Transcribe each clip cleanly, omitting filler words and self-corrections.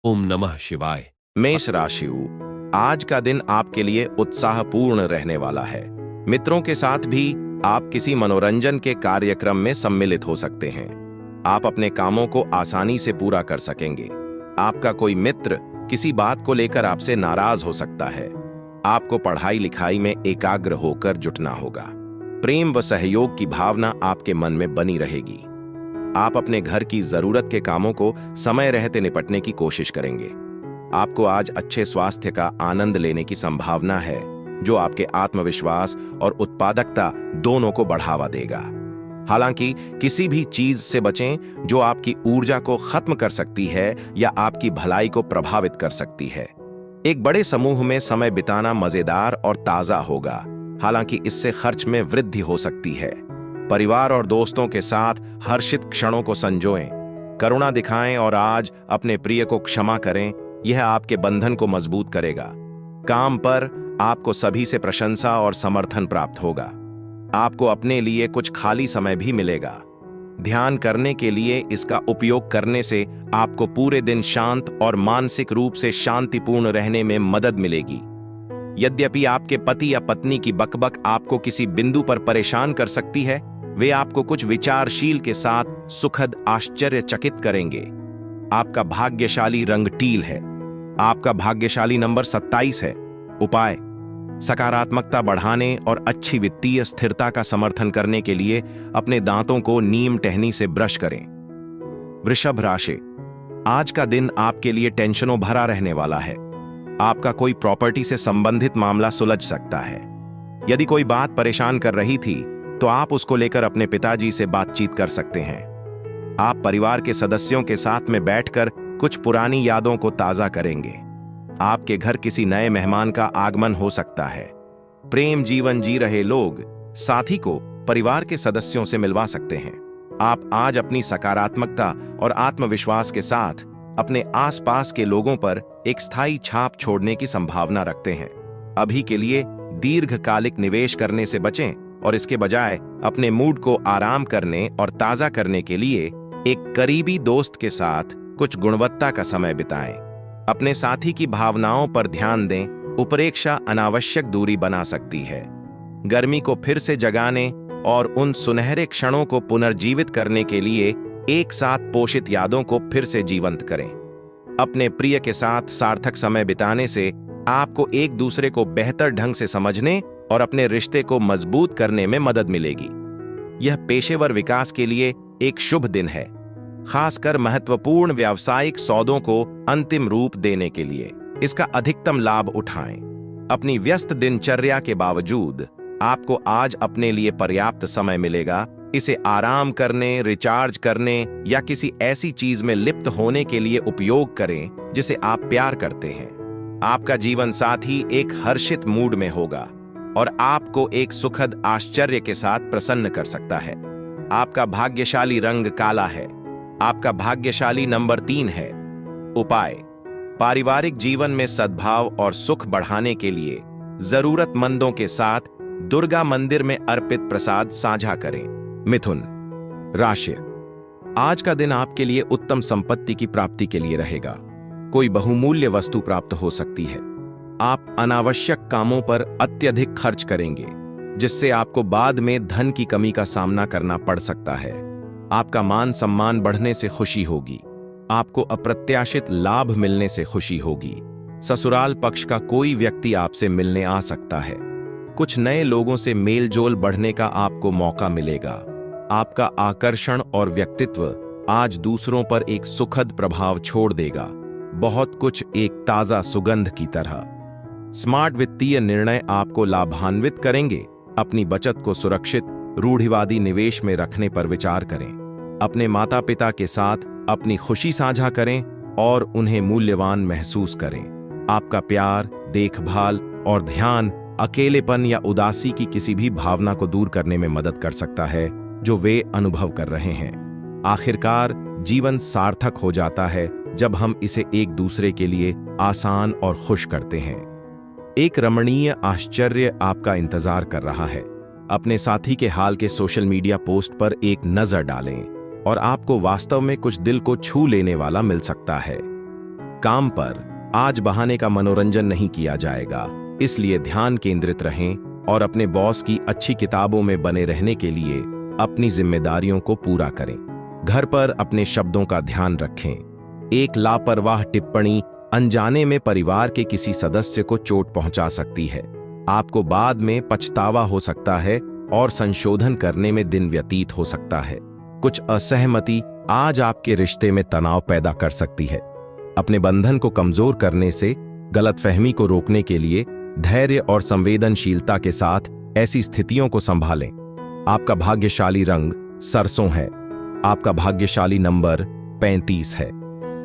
ओम नमः शिवाय। मेष राशि, आज का दिन आपके लिए उत्साहपूर्ण रहने वाला है। मित्रों के साथ भी आप किसी मनोरंजन के कार्यक्रम में सम्मिलित हो सकते हैं। आप अपने कामों को आसानी से पूरा कर सकेंगे। आपका कोई मित्र किसी बात को लेकर आपसे नाराज हो सकता है। आपको पढ़ाई लिखाई में एकाग्र होकर जुटना होगा। प्रेम व सहयोग की भावना आपके मन में बनी रहेगी। आप अपने घर की जरूरत के कामों को समय रहते निपटने की कोशिश करेंगे। आपको आज अच्छे स्वास्थ्य का आनंद लेने की संभावना है, जो आपके आत्मविश्वास और उत्पादकता दोनों को बढ़ावा देगा। हालांकि किसी भी चीज से बचें जो आपकी ऊर्जा को खत्म कर सकती है या आपकी भलाई को प्रभावित कर सकती है। एक बड़े समूह में समय बिताना मजेदार और ताजा होगा, हालांकि इससे खर्च में वृद्धि हो सकती है। परिवार और दोस्तों के साथ हर्षित क्षणों को संजोएं, करुणा दिखाएं और आज अपने प्रिय को क्षमा करें। यह आपके बंधन को मजबूत करेगा। काम पर आपको सभी से प्रशंसा और समर्थन प्राप्त होगा। आपको अपने लिए कुछ खाली समय भी मिलेगा। ध्यान करने के लिए इसका उपयोग करने से आपको पूरे दिन शांत और मानसिक रूप से शांतिपूर्ण रहने में मदद मिलेगी। यद्यपि आपके पति या पत्नी की बकबक आपको किसी बिंदु पर परेशान कर सकती है, वे आपको कुछ विचारशील के साथ सुखद आश्चर्यचकित करेंगे। आपका भाग्यशाली रंग टील है। आपका भाग्यशाली नंबर 27 है। उपाय: सकारात्मकता बढ़ाने और अच्छी वित्तीय स्थिरता का समर्थन करने के लिए अपने दांतों को नीम टहनी से ब्रश करें। वृषभ राशि, आज का दिन आपके लिए टेंशनों भरा रहने वाला है। आपका कोई प्रॉपर्टी से संबंधित मामला सुलझ सकता है। यदि कोई बात परेशान कर रही थी तो आप उसको लेकर अपने पिताजी से बातचीत कर सकते हैं। आप परिवार के सदस्यों के साथ में बैठकर कुछ पुरानी यादों को ताजा करेंगे। आपके घर किसी नए मेहमान का आगमन हो सकता है। प्रेम जीवन जी रहे लोग साथी को परिवार के सदस्यों से मिलवा सकते हैं। आप आज अपनी सकारात्मकता और आत्मविश्वास के साथ अपने आसपास के लोगों पर एक स्थायी छाप छोड़ने की संभावना रखते हैं। अभी के लिए दीर्घकालिक निवेश करने से बचें और इसके बजाय अपने मूड को आराम करने और ताजा करने के लिए एक करीबी दोस्त के साथ कुछ गुणवत्ता का समय बिताएं। अपने साथी की भावनाओं पर ध्यान दें। उपरेक्षा अनावश्यक दूरी बना सकती है। गर्मी को फिर से जगाने और उन सुनहरे क्षणों को पुनर्जीवित करने के लिए एक साथ पोषित यादों को फिर से जीवंत करें। अपने प्रिय के साथ सार्थक समय बिताने से आपको एक दूसरे को बेहतर ढंग से समझने और अपने रिश्ते को मजबूत करने में मदद मिलेगी। यह पेशेवर विकास के लिए एक शुभ दिन है, खासकर महत्वपूर्ण व्यावसायिक सौदों को अंतिम रूप देने के लिए। इसका अधिकतम लाभ उठाएं। अपनी व्यस्त दिनचर्या के बावजूद आपको आज अपने लिए पर्याप्त समय मिलेगा। इसे आराम करने, रिचार्ज करने या किसी ऐसी चीज में लिप्त होने के लिए उपयोग करें जिसे आप प्यार करते हैं। आपका जीवन साथी एक हर्षित मूड में होगा और आपको एक सुखद आश्चर्य के साथ प्रसन्न कर सकता है। आपका भाग्यशाली रंग काला है। आपका भाग्यशाली नंबर 3 है। उपाय: पारिवारिक जीवन में सद्भाव और सुख बढ़ाने के लिए जरूरतमंदों के साथ दुर्गा मंदिर में अर्पित प्रसाद साझा करें। मिथुन राशि, आज का दिन आपके लिए उत्तम संपत्ति की प्राप्ति के लिए रहेगा। कोई बहुमूल्य वस्तु प्राप्त हो सकती है। आप अनावश्यक कामों पर अत्यधिक खर्च करेंगे, जिससे आपको बाद में धन की कमी का सामना करना पड़ सकता है। आपका मान सम्मान बढ़ने से खुशी होगी। आपको अप्रत्याशित लाभ मिलने से खुशी होगी। ससुराल पक्ष का कोई व्यक्ति आपसे मिलने आ सकता है। कुछ नए लोगों से मेलजोल बढ़ने का आपको मौका मिलेगा। आपका आकर्षण और व्यक्तित्व आज दूसरों पर एक सुखद प्रभाव छोड़ देगा, बहुत कुछ एक ताजा सुगंध की तरह। स्मार्ट वित्तीय निर्णय आपको लाभान्वित करेंगे। अपनी बचत को सुरक्षित रूढ़िवादी निवेश में रखने पर विचार करें। अपने माता पिता के साथ अपनी खुशी साझा करें और उन्हें मूल्यवान महसूस करें। आपका प्यार, देखभाल और ध्यान अकेलेपन या उदासी की किसी भी भावना को दूर करने में मदद कर सकता है जो वे अनुभव कर रहे हैं। आखिरकार जीवन सार्थक हो जाता है जब हम इसे एक दूसरे के लिए आसान और खुश करते हैं। एक रमणीय आश्चर्य आपका इंतजार कर रहा है। अपने साथी के हाल के सोशल मीडिया पोस्ट पर एक नजर डालें और आपको वास्तव में कुछ दिल को छू लेने वाला मिल सकता है। काम पर आज बहाने का मनोरंजन नहीं किया जाएगा, इसलिए ध्यान केंद्रित रहें और अपने बॉस की अच्छी किताबों में बने रहने के लिए अपनी जिम्मेदारियों को पूरा करें। घर पर अपने शब्दों का ध्यान रखें। एक लापरवाह टिप्पणी अनजाने में परिवार के किसी सदस्य को चोट पहुंचा सकती है। आपको बाद में पछतावा हो सकता है और संशोधन करने में दिन व्यतीत हो सकता है। कुछ असहमति आज आपके रिश्ते में तनाव पैदा कर सकती है। अपने बंधन को कमजोर करने से गलतफहमी को रोकने के लिए धैर्य और संवेदनशीलता के साथ ऐसी स्थितियों को संभालें। आपका भाग्यशाली रंग सरसों है। आपका भाग्यशाली नंबर 35 है।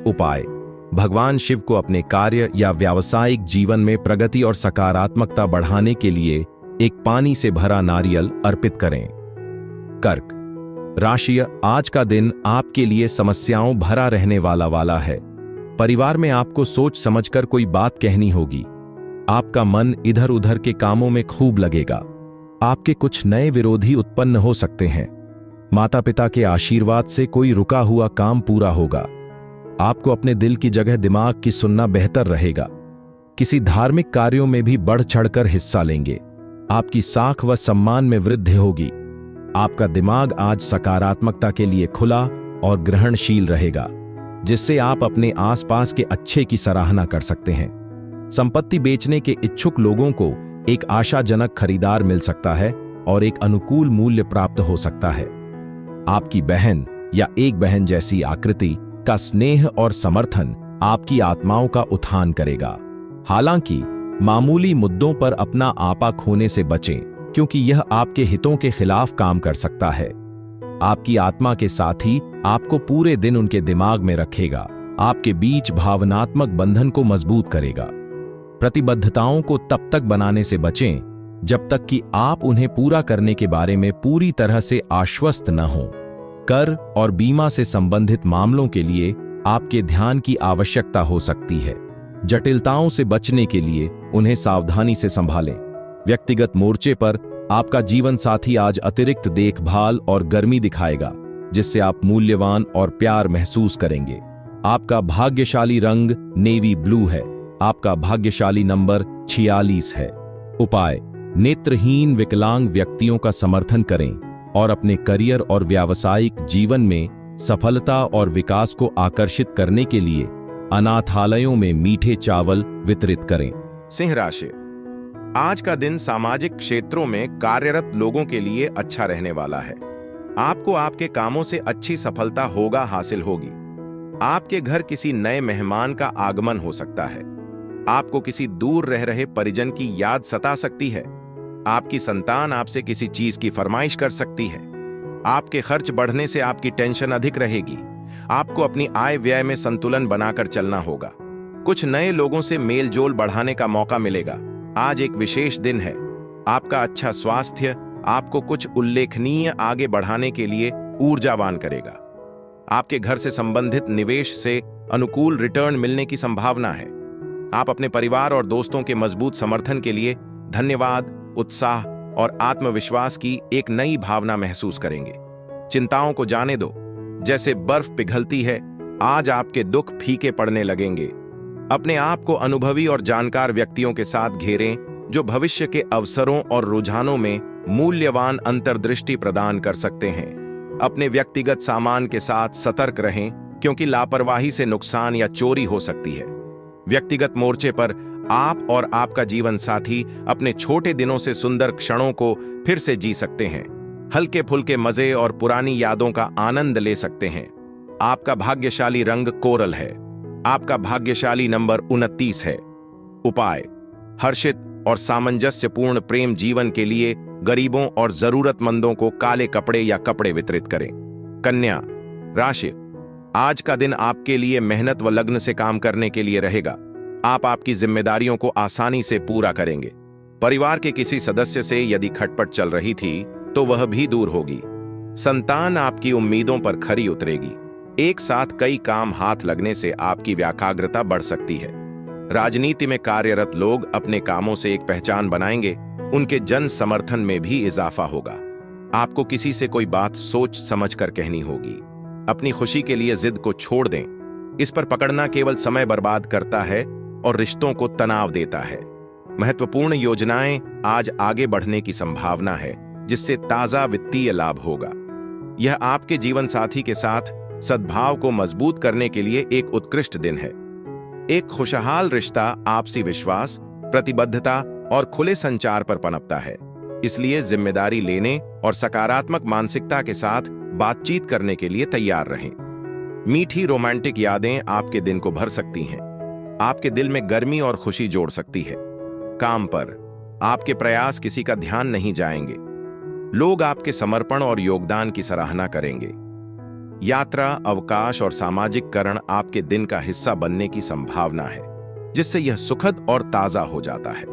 उपाय: भगवान शिव को अपने कार्य या व्यावसायिक जीवन में प्रगति और सकारात्मकता बढ़ाने के लिए एक पानी से भरा नारियल अर्पित करें। कर्क राशि: आज का दिन आपके लिए समस्याओं भरा रहने वाला है। परिवार में आपको सोच समझकर कोई बात कहनी होगी। आपका मन इधर उधर के कामों में खूब लगेगा। आपके कुछ नए विरोधी उत्पन्न हो सकते हैं। माता पिता के आशीर्वाद से कोई रुका हुआ काम पूरा होगा। आपको अपने दिल की जगह दिमाग की सुनना बेहतर रहेगा। किसी धार्मिक कार्यों में भी बढ़ चढ़कर हिस्सा लेंगे। आपकी साख व सम्मान में वृद्धि होगी। आपका दिमाग आज सकारात्मकता के लिए खुला और ग्रहणशील रहेगा, जिससे आप अपने आसपास के अच्छे की सराहना कर सकते हैं। संपत्ति बेचने के इच्छुक लोगों को एक आशाजनक खरीदार मिल सकता है और एक अनुकूल मूल्य प्राप्त हो सकता है। आपकी बहन या एक बहन जैसी आकृति का स्नेह और समर्थन आपकी आत्माओं का उत्थान करेगा। हालांकि मामूली मुद्दों पर अपना आपा खोने से बचें, क्योंकि यह आपके हितों के खिलाफ काम कर सकता है। आपकी आत्मा के साथ ही आपको पूरे दिन उनके दिमाग में रखेगा। आपके बीच भावनात्मक बंधन को मजबूत करेगा। प्रतिबद्धताओं को तब तक बनाने से बचें जब तक कि आप उन्हें पूरा करने के बारे में पूरी तरह से आश्वस्त न हों। कर और बीमा से संबंधित मामलों के लिए आपके ध्यान की आवश्यकता हो सकती है। जटिलताओं से बचने के लिए उन्हें सावधानी से संभालें। व्यक्तिगत मोर्चे पर आपका जीवन साथी आज अतिरिक्त देखभाल और गर्मी दिखाएगा, जिससे आप मूल्यवान और प्यार महसूस करेंगे। आपका भाग्यशाली रंग नेवी ब्लू है। आपका भाग्यशाली नंबर 46 है। उपाय: नेत्रहीन विकलांग व्यक्तियों का समर्थन करें और अपने करियर और व्यावसायिक जीवन में सफलता और विकास को आकर्षित करने के लिए अनाथालयों में मीठे चावल वितरित करें। सिंह राशि: आज का दिन सामाजिक क्षेत्रों में कार्यरत लोगों के लिए अच्छा रहने वाला है। आपको आपके कामों से अच्छी सफलता हासिल होगी। आपके घर किसी नए मेहमान का आगमन हो सकता है। आपको किसी दूर रह रहे परिजन की याद सता सकती है। आपकी संतान आपसे किसी चीज की फरमाइश कर सकती है। आपके खर्च बढ़ने से आपकी टेंशन अधिक रहेगी। आपको अपनी आय व्यय में संतुलन बनाकर चलना होगा। कुछ नए लोगों से मेल जोल बढ़ाने का मौका मिलेगा। आज एक विशेष दिन है। आपका अच्छा स्वास्थ्य आपको कुछ उल्लेखनीय आगे बढ़ाने के लिए ऊर्जावान करेगा। आपके घर से संबंधित निवेश से अनुकूल रिटर्न मिलने की संभावना है। आप अपने परिवार और दोस्तों के मजबूत समर्थन के लिए धन्यवाद, उत्साह और आत्मविश्वास की एक नई भावना महसूस करेंगे। चिंताओं को जाने दो, जैसे बर्फ पिघलती है। आज आपके दुख फीके पड़ने लगेंगे। अपने आप को अनुभवी और जानकार व्यक्तियों के साथ घेरें, जो भविष्य के अवसरों और रुझानों में मूल्यवान अंतर्दृष्टि प्रदान कर सकते हैं। अपने व्यक्तिगत सामान के साथ सतर्क रहें, क्योंकि लापरवाही से नुकसान या चोरी हो सकती है। व्यक्तिगत मोर्चे पर आप और आपका जीवन साथी अपने छोटे दिनों से सुंदर क्षणों को फिर से जी सकते हैं। हल्के फुल्के मजे और पुरानी यादों का आनंद ले सकते हैं। आपका भाग्यशाली रंग कोरल है। आपका भाग्यशाली नंबर 29 है। उपाय: हर्षित और सामंजस्यपूर्ण प्रेम जीवन के लिए गरीबों और जरूरतमंदों को काले कपड़े या कपड़े वितरित करें। कन्या राशि: आज का दिन आपके लिए मेहनत व लगन से काम करने के लिए रहेगा। आप आपकी जिम्मेदारियों को आसानी से पूरा करेंगे। परिवार के किसी सदस्य से यदि खटपट चल रही थी तो वह भी दूर होगी। संतान आपकी उम्मीदों पर खरी उतरेगी। एक साथ कई काम हाथ लगने से आपकी व्याकाग्रता बढ़ सकती है। राजनीति में कार्यरत लोग अपने कामों से एक पहचान बनाएंगे। उनके जन समर्थन में भी इजाफा होगा। आपको किसी से कोई बात सोच समझकर कहनी होगी। अपनी खुशी के लिए जिद को छोड़ दें। इस पर पकड़ना केवल समय बर्बाद करता है और रिश्तों को तनाव देता है। महत्वपूर्ण योजनाएं आज आगे बढ़ने की संभावना है, जिससे ताजा वित्तीय लाभ होगा। यह आपके जीवन साथी के साथ सद्भाव को मजबूत करने के लिए एक उत्कृष्ट दिन है। एक खुशहाल रिश्ता आपसी विश्वास, प्रतिबद्धता और खुले संचार पर पनपता है। इसलिए जिम्मेदारी लेने और सकारात्मक मानसिकता के साथ बातचीत करने के लिए तैयार रहें। मीठी रोमांटिक यादें आपके दिन को भर सकती हैं, आपके दिल में गर्मी और खुशी जोड़ सकती है। काम पर आपके प्रयास किसी का ध्यान नहीं जाएंगे। लोग आपके समर्पण और योगदान की सराहना करेंगे। यात्रा, अवकाश और सामाजिककरण आपके दिन का हिस्सा बनने की संभावना है, जिससे यह सुखद और ताजा हो जाता है।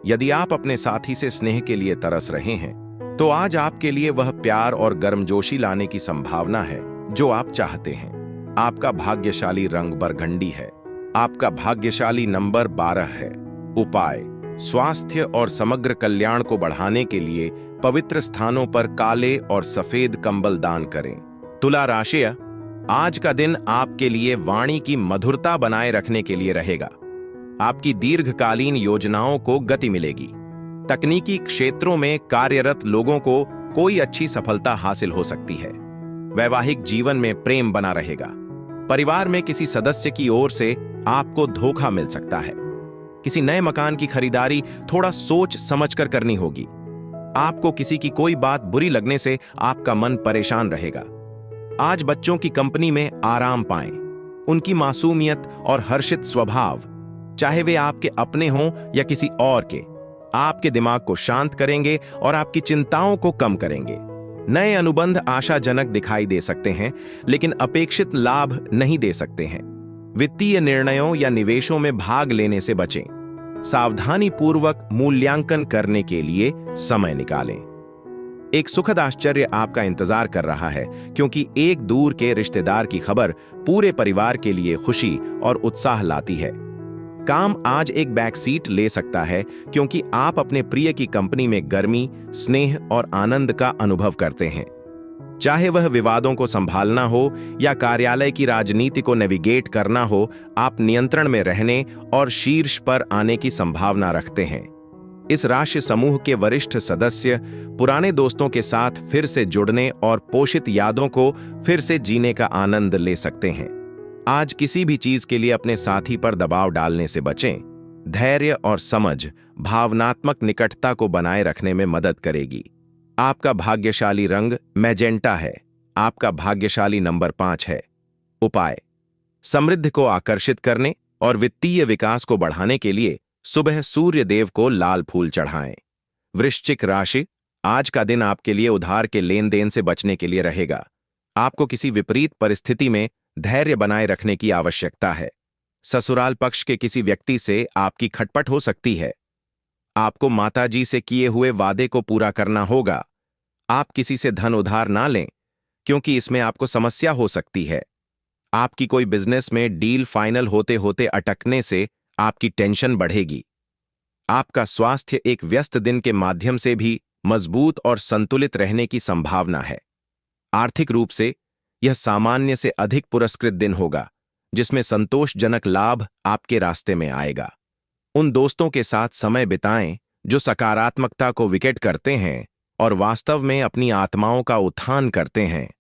यदि आप अपने साथी से स्नेह के लिए तरस रहे हैं, तो आज आपके लिए वह प्यार और गर्मजोशी लाने की संभावना है जो आप चाहते हैं। आपका भाग्यशाली रंग बरगंडी है। आपका भाग्यशाली नंबर 12 है। उपाय: स्वास्थ्य और समग्र कल्याण को बढ़ाने के लिए पवित्र स्थानों पर काले और सफेद कंबल दान करें। तुला राशि: आज का दिन आपके लिए वाणी की मधुरता बनाए रखने के लिए रहेगा। आपकी दीर्घकालीन योजनाओं को गति मिलेगी। तकनीकी क्षेत्रों में कार्यरत लोगों को कोई अच्छी सफलता हासिल हो सकती है। वैवाहिक जीवन में प्रेम बना रहेगा। परिवार में किसी सदस्य की ओर से आपको धोखा मिल सकता है। किसी नए मकान की खरीदारी थोड़ा सोच समझकर करनी होगी। आपको किसी की कोई बात बुरी लगने से आपका मन परेशान रहेगा। आज बच्चों की कंपनी में आराम पाएं। उनकी मासूमियत और हर्षित स्वभाव, चाहे वे आपके अपने हों या किसी और के, आपके दिमाग को शांत करेंगे और आपकी चिंताओं को कम करेंगे। नए अनुबंध आशाजनक दिखाई दे सकते हैं, लेकिन अपेक्षित लाभ नहीं दे सकते हैं। वित्तीय निर्णयों या निवेशों में भाग लेने से बचें। सावधानी पूर्वक मूल्यांकन करने के लिए समय निकालें। एक सुखद आश्चर्य आपका इंतजार कर रहा है, क्योंकि एक दूर के रिश्तेदार की खबर पूरे परिवार के लिए खुशी और उत्साह लाती है। काम आज एक बैक सीट ले सकता है, क्योंकि आप अपने प्रिय की कंपनी में गर्मी, स्नेह और आनंद का अनुभव करते हैं। चाहे वह विवादों को संभालना हो या कार्यालय की राजनीति को नेविगेट करना हो, आप नियंत्रण में रहने और शीर्ष पर आने की संभावना रखते हैं। इस राशि समूह के वरिष्ठ सदस्य पुराने दोस्तों के साथ फिर से जुड़ने और पोषित यादों को फिर से जीने का आनंद ले सकते हैं। आज किसी भी चीज के लिए अपने साथी पर दबाव डालने से बचें। धैर्य और समझ भावनात्मक निकटता को बनाए रखने में मदद करेगी। आपका भाग्यशाली रंग मैजेंटा है। आपका भाग्यशाली नंबर 5 है। उपाय: समृद्धि को आकर्षित करने और वित्तीय विकास को बढ़ाने के लिए सुबह सूर्य देव को लाल फूल चढ़ाएं। वृश्चिक राशि: आज का दिन आपके लिए उधार के लेन देन से बचने के लिए रहेगा। आपको किसी विपरीत परिस्थिति में धैर्य बनाए रखने की आवश्यकता है। ससुराल पक्ष के किसी व्यक्ति से आपकी खटपट हो सकती है। आपको माताजी से किए हुए वादे को पूरा करना होगा। आप किसी से धन उधार ना लें, क्योंकि इसमें आपको समस्या हो सकती है। आपकी कोई बिजनेस में डील फाइनल होते होते अटकने से आपकी टेंशन बढ़ेगी। आपका स्वास्थ्य एक व्यस्त दिन के माध्यम से भी मजबूत और संतुलित रहने की संभावना है। आर्थिक रूप से यह सामान्य से अधिक पुरस्कृत दिन होगा, जिसमें संतोषजनक लाभ आपके रास्ते में आएगा। उन दोस्तों के साथ समय बिताएं जो सकारात्मकता को विकेट करते हैं और वास्तव में अपनी आत्माओं का उत्थान करते हैं।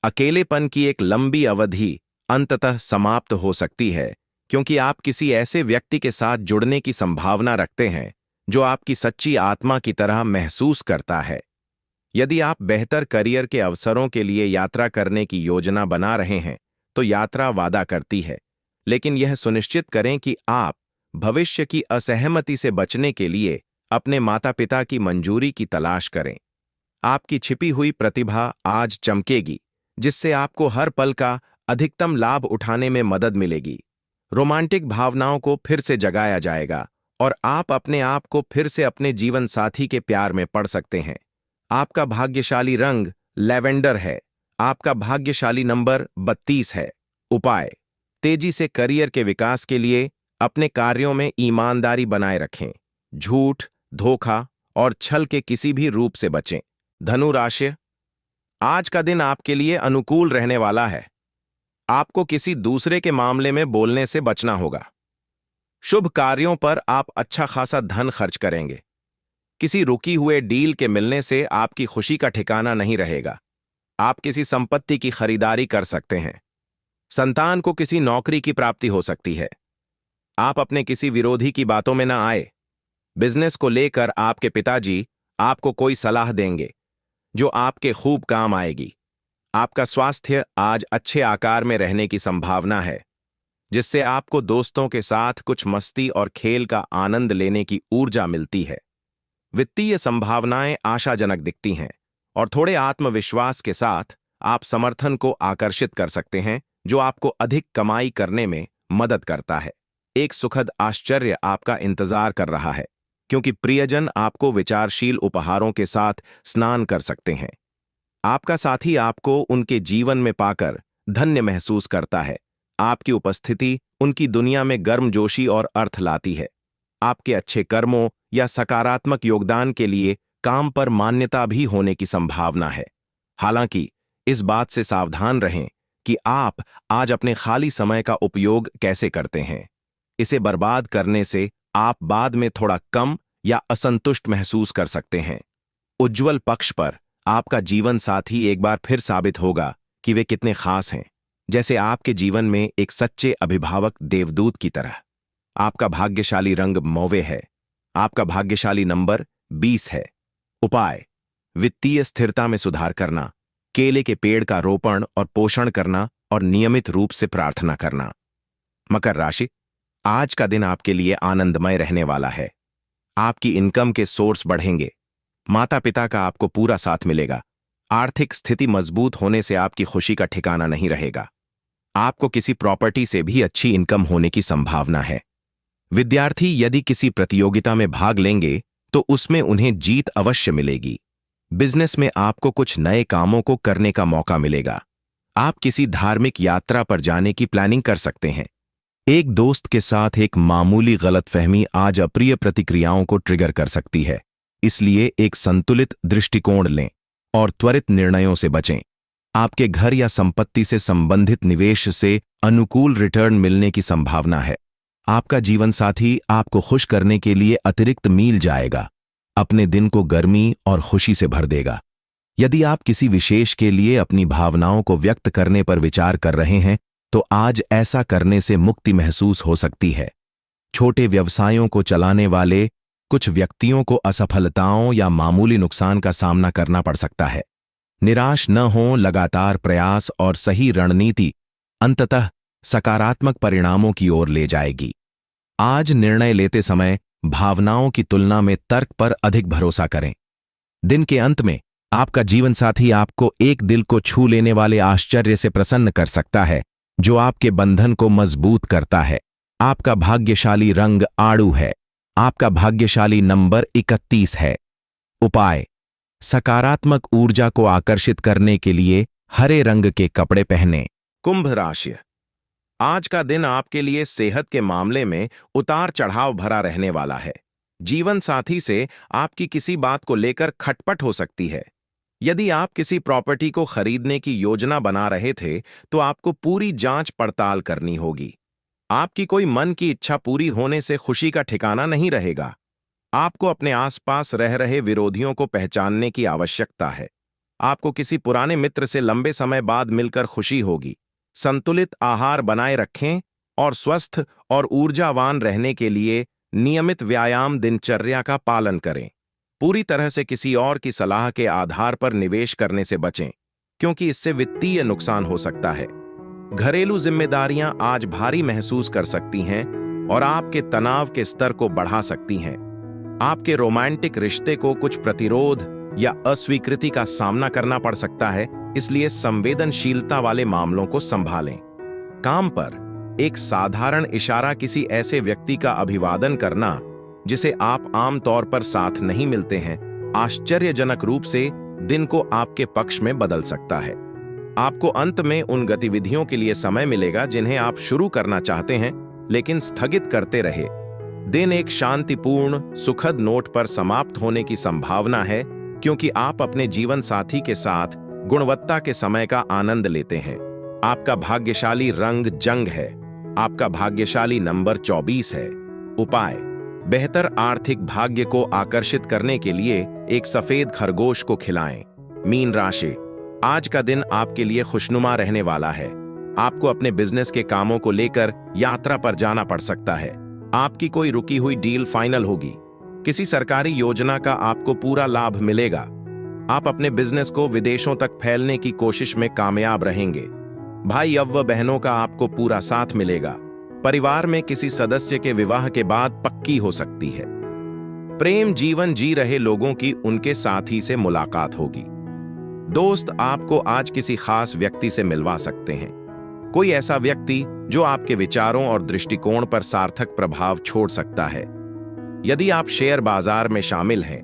अकेलेपन की एक लंबी अवधि अंततः समाप्त हो सकती है, क्योंकि आप किसी ऐसे व्यक्ति के साथ जुड़ने की संभावना रखते हैं जो आपकी सच्ची आत्मा की तरह महसूस करता है। यदि आप बेहतर करियर के अवसरों के लिए यात्रा करने की योजना बना रहे हैं, तो यात्रा वादा करती है, लेकिन यह सुनिश्चित करें कि आप भविष्य की असहमति से बचने के लिए अपने माता-पिता की मंजूरी की तलाश करें। आपकी छिपी हुई प्रतिभा आज चमकेगी, जिससे आपको हर पल का अधिकतम लाभ उठाने में मदद मिलेगी। रोमांटिक भावनाओं को फिर से जगाया जाएगा और आप अपने आप को फिर से अपने जीवन साथी के प्यार में पड़ सकते हैं। आपका भाग्यशाली रंग लैवेंडर है। आपका भाग्यशाली नंबर 32 है। उपाय: तेजी से करियर के विकास के लिए अपने कार्यों में ईमानदारी बनाए रखें। झूठ, धोखा और छल के किसी भी रूप से बचें। धनु राशि: आज का दिन आपके लिए अनुकूल रहने वाला है। आपको किसी दूसरे के मामले में बोलने से बचना होगा। शुभ कार्यों पर आप अच्छा खासा धन खर्च करेंगे। किसी रुकी हुए डील के मिलने से आपकी खुशी का ठिकाना नहीं रहेगा। आप किसी संपत्ति की खरीदारी कर सकते हैं। संतान को किसी नौकरी की प्राप्ति हो सकती है। आप अपने किसी विरोधी की बातों में न आए। बिजनेस को लेकर आपके पिताजी आपको कोई सलाह देंगे जो आपके खूब काम आएगी। आपका स्वास्थ्य आज अच्छे आकार में रहने की संभावना है, जिससे आपको दोस्तों के साथ कुछ मस्ती और खेल का आनंद लेने की ऊर्जा मिलती है। वित्तीय संभावनाएं आशाजनक दिखती हैं और थोड़े आत्मविश्वास के साथ आप समर्थन को आकर्षित कर सकते हैं, जो आपको अधिक कमाई करने में मदद करता है। एक सुखद आश्चर्य आपका इंतजार कर रहा है, क्योंकि प्रियजन आपको विचारशील उपहारों के साथ स्नान कर सकते हैं। आपका साथी आपको उनके जीवन में पाकर धन्य महसूस करता है। आपकी उपस्थिति उनकी दुनिया में गर्मजोशी और अर्थ लाती है। आपके अच्छे कर्मों या सकारात्मक योगदान के लिए काम पर मान्यता भी होने की संभावना है। हालांकि इस बात से सावधान रहें कि आप आज अपने खाली समय का उपयोग कैसे करते हैं। इसे बर्बाद करने से आप बाद में थोड़ा कम या असंतुष्ट महसूस कर सकते हैं। उज्ज्वल पक्ष पर आपका जीवन साथी एक बार फिर साबित होगा कि वे कितने खास हैं, जैसे आपके जीवन में एक सच्चे अभिभावक देवदूत की तरह। आपका भाग्यशाली रंग मौवे है। आपका भाग्यशाली नंबर 20 है। उपाय: वित्तीय स्थिरता में सुधार करना, केले के पेड़ का रोपण और पोषण करना और नियमित रूप से प्रार्थना करना। मकर राशि, आज का दिन आपके लिए आनंदमय रहने वाला है। आपकी इनकम के सोर्स बढ़ेंगे। माता पिता का आपको पूरा साथ मिलेगा। आर्थिक स्थिति मजबूत होने से आपकी खुशी का ठिकाना नहीं रहेगा। आपको किसी प्रॉपर्टी से भी अच्छी इनकम होने की संभावना है। विद्यार्थी यदि किसी प्रतियोगिता में भाग लेंगे तो उसमें उन्हें जीत अवश्य मिलेगी। बिजनेस में आपको कुछ नए कामों को करने का मौका मिलेगा। आप किसी धार्मिक यात्रा पर जाने की प्लानिंग कर सकते हैं। एक दोस्त के साथ एक मामूली गलतफहमी आज अप्रिय प्रतिक्रियाओं को ट्रिगर कर सकती है, इसलिए एक संतुलित दृष्टिकोण लें और त्वरित निर्णयों से बचें। आपके घर या संपत्ति से संबंधित निवेश से अनुकूल रिटर्न मिलने की संभावना है। आपका जीवनसाथी आपको खुश करने के लिए अतिरिक्त मील जाएगा, अपने दिन को गर्मी और खुशी से भर देगा। यदि आप किसी विशेष के लिए अपनी भावनाओं को व्यक्त करने पर विचार कर रहे हैं, तो आज ऐसा करने से मुक्ति महसूस हो सकती है। छोटे व्यवसायों को चलाने वाले कुछ व्यक्तियों को असफलताओं या मामूली नुकसान का सामना करना पड़ सकता है। निराश न हो, लगातार प्रयास और सही रणनीति अंततः सकारात्मक परिणामों की ओर ले जाएगी। आज निर्णय लेते समय भावनाओं की तुलना में तर्क पर अधिक भरोसा करें। दिन के अंत में आपका जीवनसाथी आपको एक दिल को छू लेने वाले आश्चर्य से प्रसन्न कर सकता है, जो आपके बंधन को मजबूत करता है। आपका भाग्यशाली रंग आड़ू है। आपका भाग्यशाली नंबर 31 है। उपाय: सकारात्मक ऊर्जा को आकर्षित करने के लिए हरे रंग के कपड़े पहनें। कुंभ राशि, आज का दिन आपके लिए सेहत के मामले में उतार चढ़ाव भरा रहने वाला है। जीवन साथी से आपकी किसी बात को लेकर खटपट हो सकती है। यदि आप किसी प्रॉपर्टी को खरीदने की योजना बना रहे थे, तो आपको पूरी जांच पड़ताल करनी होगी। आपकी कोई मन की इच्छा पूरी होने से खुशी का ठिकाना नहीं रहेगा। आपको अपने आसपास रह रहे विरोधियों को पहचानने की आवश्यकता है। आपको किसी पुराने मित्र से लंबे समय बाद मिलकर खुशी होगी। संतुलित आहार बनाए रखें और स्वस्थ और ऊर्जावान रहने के लिए नियमित व्यायाम दिनचर्या का पालन करें। पूरी तरह से किसी और की सलाह के आधार पर निवेश करने से बचें, क्योंकि इससे वित्तीय नुकसान हो सकता है। घरेलू जिम्मेदारियां आज भारी महसूस कर सकती हैं और आपके तनाव के स्तर को बढ़ा सकती हैं। आपके रोमांटिक रिश्ते को कुछ प्रतिरोध या अस्वीकृति का सामना करना पड़ सकता है, इसलिए संवेदनशीलता वाले मामलों को संभालें। काम पर एक साधारण इशारा किसी ऐसे व्यक्ति का अभिवादन करना जिसे आप आम तौर पर साथ नहीं मिलते हैं, आश्चर्यजनक रूप से दिन को आपके पक्ष में बदल सकता है। आपको अंत में उन गतिविधियों के लिए समय मिलेगा जिन्हें आप शुरू करना चाहते हैं लेकिन स्थगित करते रहे। दिन एक शांतिपूर्ण, सुखद नोट पर समाप्त होने की संभावना है, क्योंकि आप अपने जीवन साथी के साथ गुणवत्ता के समय का आनंद लेते हैं। आपका भाग्यशाली रंग जंग है। आपका भाग्यशाली नंबर 24 है। उपाय: बेहतर आर्थिक भाग्य को आकर्षित करने के लिए एक सफेद खरगोश को खिलाएं। मीन राशि: आज का दिन आपके लिए खुशनुमा रहने वाला है। आपको अपने बिजनेस के कामों को लेकर यात्रा पर जाना पड़ सकता है। आपकी कोई रुकी हुई डील फाइनल होगी। किसी सरकारी योजना का आपको पूरा लाभ मिलेगा। आप अपने बिजनेस को विदेशों तक फैलने की कोशिश में कामयाब रहेंगे। भाई व बहनों का आपको पूरा साथ मिलेगा। परिवार में किसी सदस्य के विवाह के बाद पक्की हो सकती है। प्रेम जीवन जी रहे लोगों की उनके साथी से मुलाकात होगी। दोस्त आपको आज किसी खास व्यक्ति से मिलवा सकते हैं। कोई ऐसा व्यक्ति जो आपके विचारों और दृष्टिकोण पर सार्थक प्रभाव छोड़ सकता है। यदि आप शेयर बाजार में शामिल हैं,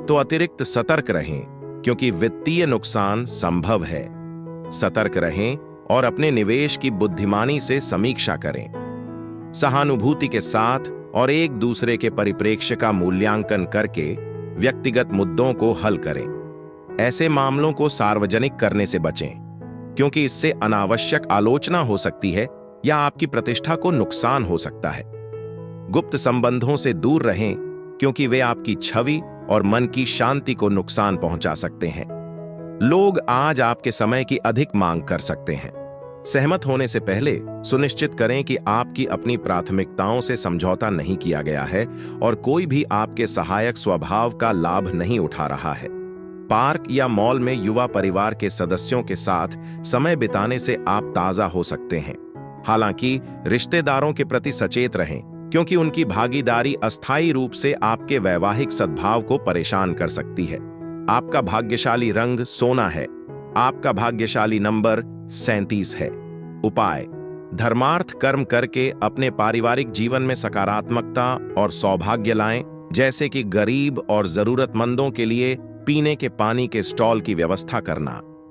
तो अतिरिक्त सतर्क रहें, क्योंकि वित्तीय नुकसान संभव है। सतर्क रहें और अपने निवेश की बुद्धिमानी से समीक्षा करें। सहानुभूति के साथ और एक दूसरे के परिप्रेक्ष्य का मूल्यांकन करके व्यक्तिगत मुद्दों को हल करें। ऐसे मामलों को सार्वजनिक करने से बचें, क्योंकि इससे अनावश्यक आलोचना हो सकती है या आपकी प्रतिष्ठा को नुकसान हो सकता है। गुप्त संबंधों से दूर रहें, क्योंकि वे आपकी छवि और मन की शांति को नुकसान पहुंचा सकते हैं। लोग आज आपके समय की अधिक मांग कर सकते हैं। सहमत होने से पहले सुनिश्चित करें कि आपकी अपनी प्राथमिकताओं से समझौता नहीं किया गया है और कोई भी आपके सहायक स्वभाव का लाभ नहीं उठा रहा है। पार्क या मॉल में युवा परिवार के सदस्यों के साथ समय बिताने से आप ताजा हो सकते हैं। हालांकि रिश्तेदारों के प्रति सचेत रहें, क्योंकि उनकी भागीदारी अस्थायी रूप से आपके वैवाहिक सद्भाव को परेशान कर सकती है। आपका भाग्यशाली रंग सोना है। आपका भाग्यशाली नंबर 37 है। उपाय: धर्मार्थ कर्म करके अपने पारिवारिक जीवन में सकारात्मकता और सौभाग्य लाएं, जैसे कि गरीब और जरूरतमंदों के लिए पीने के पानी के स्टॉल की व्यवस्था करना।